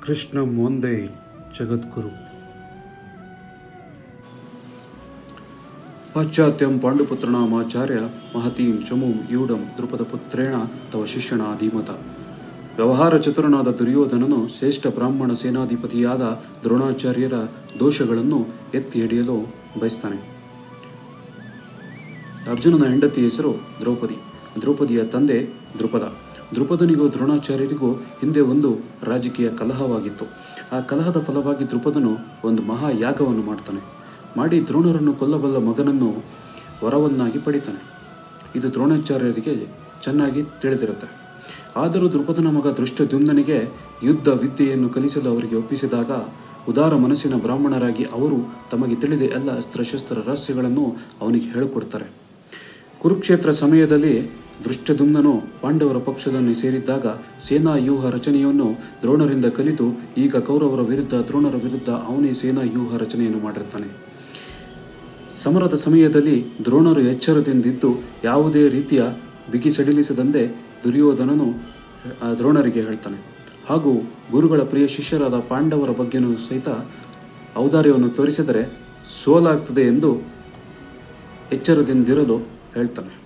ಕೃಷ್ಣಂ ಒಂದೇ ಜಗದ್ಗುರು. ಪಾಶ್ಚಾತ್ಯಂ ಪಾಂಡುಪುತ್ರನಾಮಾಚಾರ್ಯ ಮಹತೀಂ ಚಮೂಂ ಯೂಢಂ ದ್ರುಪದಪುತ್ರೇಣ ತವ ಶಿಷ್ಯಣ ಧೀಮತ. ವ್ಯವಹಾರ ಚತುರನಾದ ದುರ್ಯೋಧನನು ಶ್ರೇಷ್ಠ ಬ್ರಾಹ್ಮಣ ಸೇನಾಧಿಪತಿಯಾದ ದ್ರೋಣಾಚಾರ್ಯರ ದೋಷಗಳನ್ನು ಎತ್ತಿ ಹಿಡಿಯಲು ಬಯಸ್ತಾನೆ. ಅರ್ಜುನನ ಹೆಂಡತಿ ಹೆಸರು ದ್ರೌಪದಿ. ದ್ರೌಪದಿಯ ತಂದೆ ದ್ರುಪದ. ದ್ರುಪದನಿಗೂ ದ್ರೋಣಾಚಾರ್ಯರಿಗೂ ಹಿಂದೆ ಒಂದು ರಾಜಕೀಯ ಕಲಹವಾಗಿತ್ತು. ಆ ಕಲಹದ ಫಲವಾಗಿ ದ್ರುಪದನು ಒಂದು ಮಹಾಯಾಗವನ್ನು ಮಾಡಿ ದ್ರೋಣರನ್ನು ಕೊಲ್ಲಬಲ್ಲ ಮಗನನ್ನು ವರವನ್ನಾಗಿ ಪಡಿತಾನೆ. ಇದು ದ್ರೋಣಾಚಾರ್ಯರಿಗೆ ಚೆನ್ನಾಗಿ ತಿಳಿದಿರುತ್ತೆ. ಆದರೂ ದ್ರುಪದನ ಮಗ ದೃಷ್ಟದ್ಯುಮ್ನನಿಗೆ ಯುದ್ಧ ವಿದ್ಯೆಯನ್ನು ಕಲಿಸಲು ಅವರಿಗೆ ಒಪ್ಪಿಸಿದಾಗ ಉದಾರ ಮನಸ್ಸಿನ ಬ್ರಾಹ್ಮಣರಾಗಿ ಅವರು ತಮಗೆ ತಿಳಿದ ಎಲ್ಲ ಅಸ್ತ್ರಶಸ್ತ್ರ ರಹಸ್ಯಗಳನ್ನು ಅವನಿಗೆ ಹೇಳಿಕೊಡ್ತಾರೆ. ಕುರುಕ್ಷೇತ್ರ ಸಮಯದಲ್ಲಿ ದೃಷ್ಟದ್ಯುಮ್ನನು ಪಾಂಡವರ ಪಕ್ಷದಲ್ಲಿ ಸೇರಿದ್ದಾಗ ಸೇನಾ ವ್ಯೂಹ ರಚನೆಯನ್ನು ದ್ರೋಣರಿಂದ ಕಲಿತು ಈಗ ಕೌರವರ ವಿರುದ್ಧ ದ್ರೋಣರ ವಿರುದ್ಧ ಅವನೇ ಸೇನಾ ವ್ಯೂಹ ರಚನೆಯನ್ನು ಮಾಡಿರ್ತಾನೆ. ಸಮರದ ಸಮಯದಲ್ಲಿ ದ್ರೋಣರು ಎಚ್ಚರದಿಂದಿದ್ದು ಯಾವುದೇ ರೀತಿಯ ಬಿಗಿ ಸಡಿಲಿಸದಂತೆ ದುರ್ಯೋಧನನು ದ್ರೋಣರಿಗೆ ಹೇಳ್ತಾನೆ. ಹಾಗೂ ಗುರುಗಳ ಪ್ರಿಯ ಶಿಷ್ಯರಾದ ಪಾಂಡವರ ಬಗ್ಗೆನೂ ಸಹಿತ ಔದಾರ್ಯವನ್ನು ತೋರಿಸಿದರೆ ಸೋಲಾಗ್ತದೆ ಎಂದು ಎಚ್ಚರದಿಂದಿರಲು ಹೇಳ್ತಾನೆ.